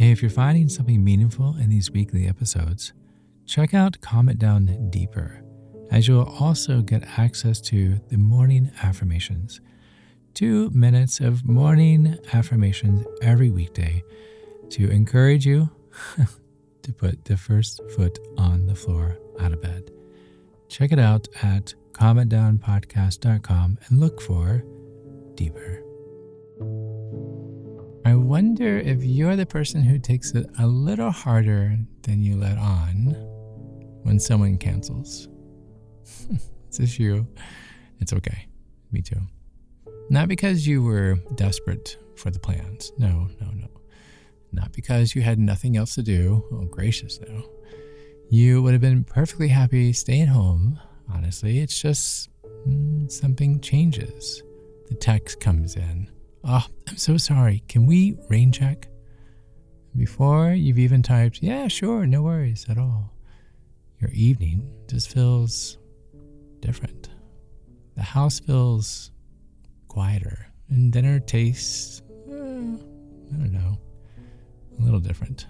Hey, if you're finding something meaningful in these weekly episodes, check out Calm It Down Deeper, as you'll also get access to the morning affirmations. 2 minutes of morning affirmations every weekday to encourage you to put the first foot on the floor out of bed. Check it out at calmitdownpodcast.com and look for Deeper. I wonder if you're the person who takes it a little harder than you let on when someone cancels. Is this you? It's okay. Me too. Not because you were desperate for the plans. No. Not because you had nothing else to do. Oh, gracious, no. You would have been perfectly happy staying home. Honestly, it's just something changes. The text comes in. Oh, I'm so sorry. Can we rain check? Before you've even typed, yeah, sure, no worries at all. Your evening just feels different. The house feels quieter, and dinner tastes, I don't know, a little different.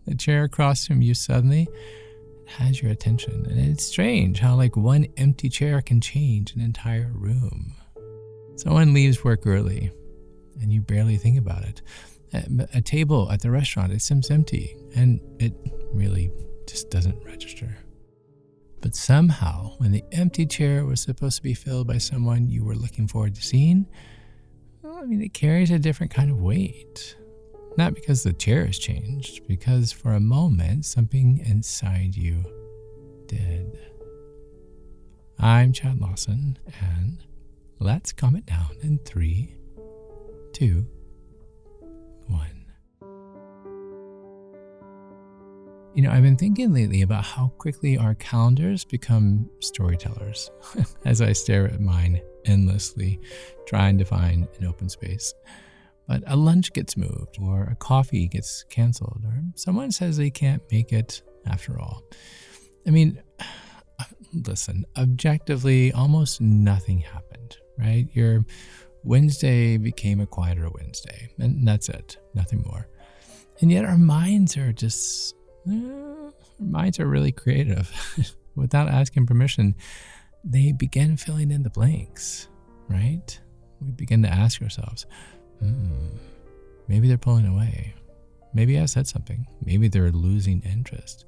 The chair across from you suddenly has your attention, and it's strange how one empty chair can change an entire room. Someone leaves work early, and you barely think about it. A table at the restaurant, it seems empty, and it really just doesn't register. But somehow, when the empty chair was supposed to be filled by someone you were looking forward to seeing, it carries a different kind of weight. Not because the chair has changed, because for a moment, something inside you did. I'm Chad Lawson, and let's calm it down in 3, 2, 1. I've been thinking lately about how quickly our calendars become storytellers as I stare at mine endlessly, trying to find an open space. But a lunch gets moved, or a coffee gets canceled, or someone says they can't make it after all. Listen, objectively, almost nothing happened, right? Your Wednesday became a quieter Wednesday, and that's it, nothing more. And yet our minds are really creative. Without asking permission, they begin filling in the blanks, right? We begin to ask ourselves, maybe they're pulling away. Maybe I said something. Maybe they're losing interest.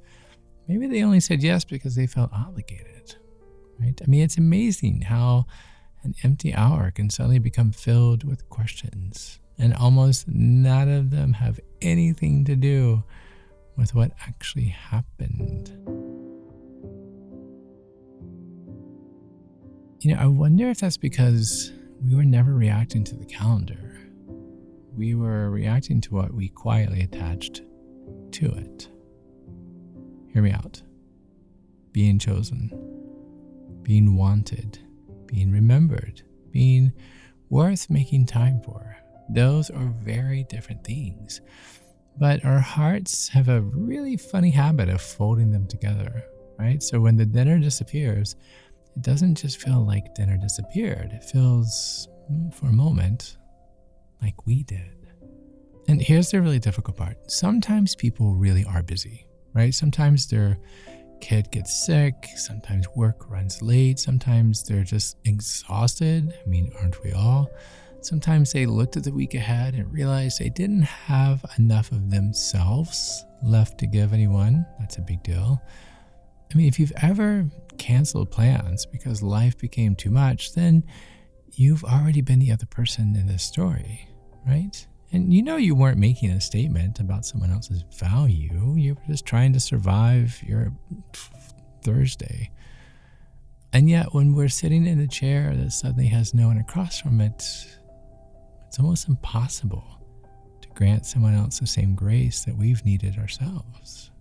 Maybe they only said yes because they felt obligated, right? It's amazing how an empty hour can suddenly become filled with questions, and almost none of them have anything to do with what actually happened. I wonder if that's because we were never reacting to the calendar. We were reacting to what we quietly attached to it. Hear me out. Being chosen, being wanted, being remembered, being worth making time for. Those are very different things. But our hearts have a really funny habit of folding them together, right? So when the dinner disappears, it doesn't just feel like dinner disappeared. It feels, for a moment, like we did. And here's the really difficult part. Sometimes people really are busy, right? Sometimes their kid gets sick. Sometimes work runs late. Sometimes they're just exhausted. Aren't we all? Sometimes they looked at the week ahead and realized they didn't have enough of themselves left to give anyone. That's a big deal. If you've ever canceled plans because life became too much, then you've already been the other person in this story, right? And you weren't making a statement about someone else's value. You were just trying to survive your Thursday. And yet when we're sitting in a chair that suddenly has no one across from it, it's almost impossible to grant someone else the same grace that we've needed ourselves.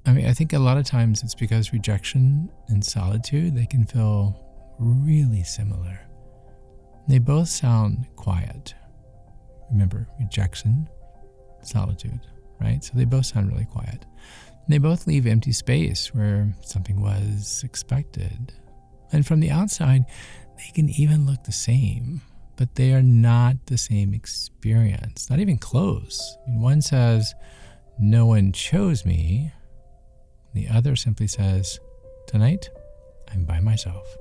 I think a lot of times it's because rejection and solitude, they can feel really similar. They both sound quiet. Remember, rejection, solitude, right? So they both sound really quiet. And they both leave empty space where something was expected. And from the outside, they can even look the same. but they are not the same experience, not even close. One says, no one chose me. The other simply says, tonight, I'm by myself.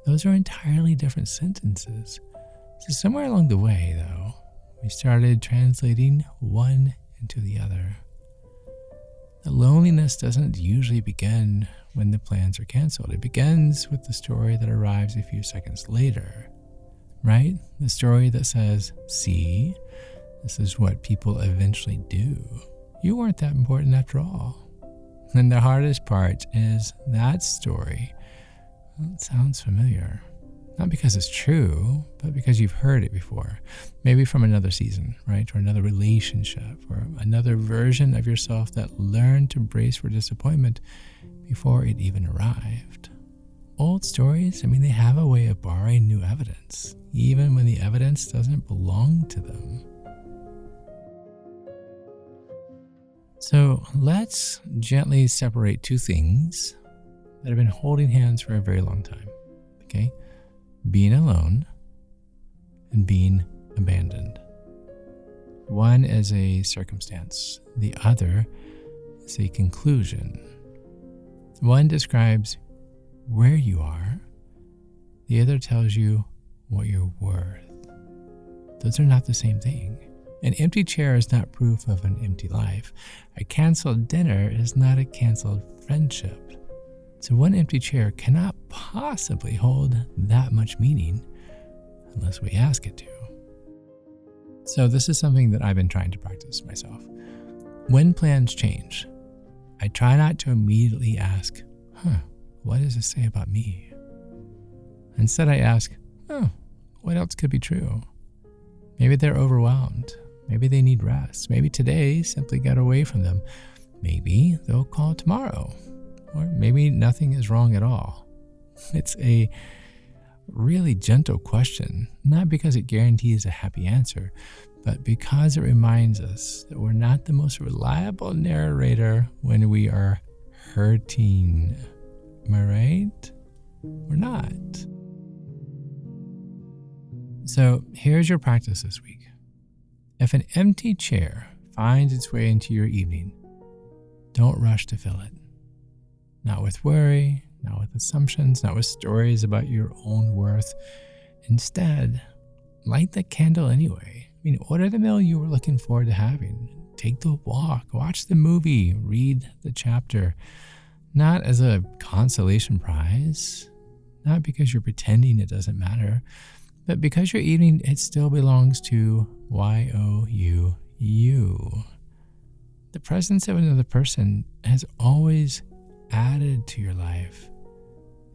Those are entirely different sentences. So somewhere along the way, though, we started translating one into the other. The loneliness doesn't usually begin when the plans are canceled. It begins with the story that arrives a few seconds later, right? The story that says, see, this is what people eventually do. You weren't that important after all. And the hardest part is that story. Well, it sounds familiar. Not because it's true, but because you've heard it before. Maybe from another season, right? Or another relationship, or another version of yourself that learned to brace for disappointment before it even arrived. Old stories, they have a way of borrowing new evidence, even when the evidence doesn't belong to them. So let's gently separate two things that have been holding hands for a very long time, okay? Being alone and being abandoned. One is a circumstance, the other is a conclusion. One describes where you are, the other tells you what you're worth. Those are not the same thing. An empty chair is not proof of an empty life. A canceled dinner is not a canceled friendship. So one empty chair cannot possibly hold that much meaning unless we ask it to. So this is something that I've been trying to practice myself. When plans change, I try not to immediately ask, what does this say about me? Instead I ask, what else could be true? Maybe they're overwhelmed. Maybe they need rest. Maybe today simply got away from them. Maybe they'll call tomorrow. Or maybe nothing is wrong at all. It's a really gentle question, not because it guarantees a happy answer, but because it reminds us that we're not the most reliable narrator when we are hurting. Am I right? We're not. So here's your practice this week. If an empty chair finds its way into your evening, don't rush to fill it. Not with worry, not with assumptions, not with stories about your own worth. Instead, light the candle anyway. Order the meal you were looking forward to having. Take the walk, watch the movie, read the chapter. Not as a consolation prize, not because you're pretending it doesn't matter, but because your evening, it still belongs to you. The presence of another person has always added to your life.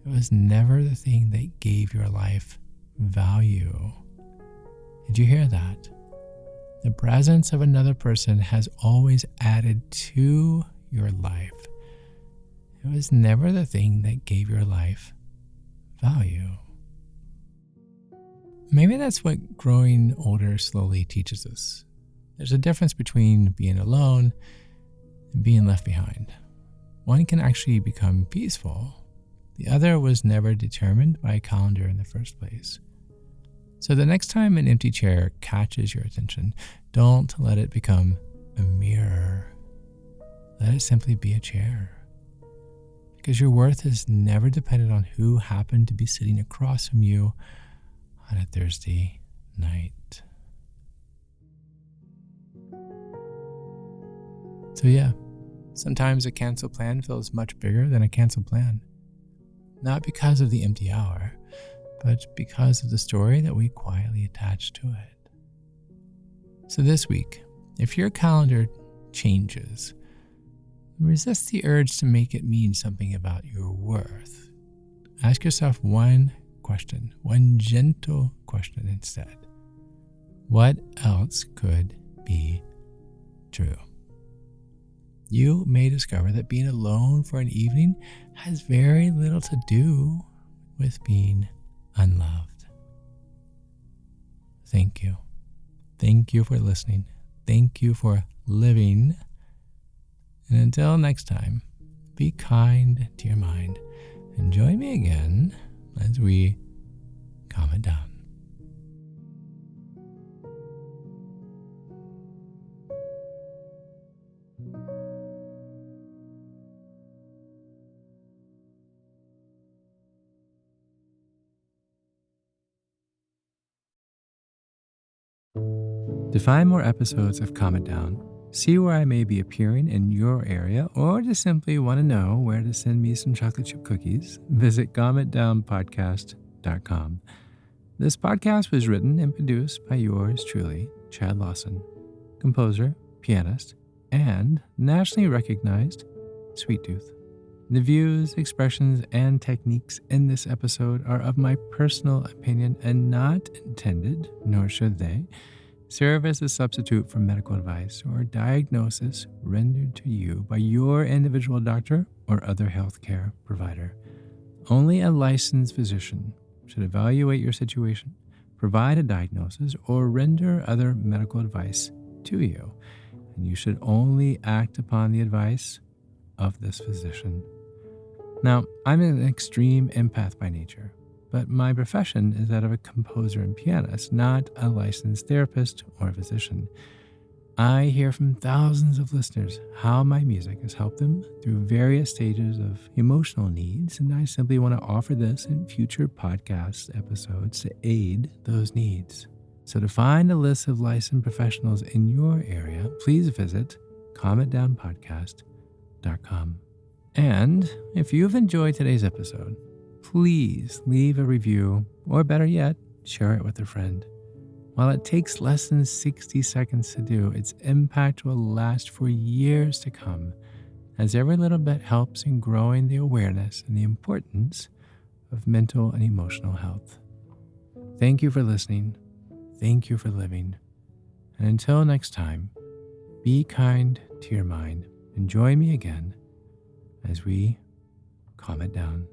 It was never the thing that gave your life value. Did you hear that? The presence of another person has always added to your life. It was never the thing that gave your life value. Maybe that's what growing older slowly teaches us. There's a difference between being alone and being left behind. One can actually become peaceful. The other was never determined by a calendar in the first place. So the next time an empty chair catches your attention, don't let it become a mirror. Let it simply be a chair. Because your worth is never dependent on who happened to be sitting across from you on a Thursday night. So yeah, sometimes a canceled plan feels much bigger than a canceled plan. Not because of the empty hour, but because of the story that we quietly attach to it. So this week, if your calendar changes, resist the urge to make it mean something about your worth. Ask yourself one question, one gentle question instead. What else could be true? You may discover that being alone for an evening has very little to do with being unloved. Thank you. Thank you for listening. Thank you for living. And until next time, be kind to your mind and join me again as we calm it down. To find more episodes of Calm It Down, see where I may be appearing in your area, or just simply want to know where to send me some chocolate chip cookies, visit calmitdownpodcast.com. This podcast was written and produced by yours truly, Chad Lawson, composer, pianist, and nationally recognized sweet tooth. The views, expressions, and techniques in this episode are of my personal opinion and not intended, nor should they, serve as a substitute for medical advice or diagnosis rendered to you by your individual doctor or other healthcare provider. Only a licensed physician should evaluate your situation, provide a diagnosis, or render other medical advice to you. And you should only act upon the advice of this physician. Now, I'm an extreme empath by nature, but my profession is that of a composer and pianist, not a licensed therapist or physician. I hear from thousands of listeners how my music has helped them through various stages of emotional needs, and I simply want to offer this in future podcast episodes to aid those needs. So to find a list of licensed professionals in your area, please visit calmitdownpodcast.com. And if you've enjoyed today's episode, please leave a review, or better yet, share it with a friend. While it takes less than 60 seconds to do, its impact will last for years to come, as every little bit helps in growing the awareness and the importance of mental and emotional health. Thank you for listening. Thank you for living. And until next time, be kind to your mind and join me again as we calm it down.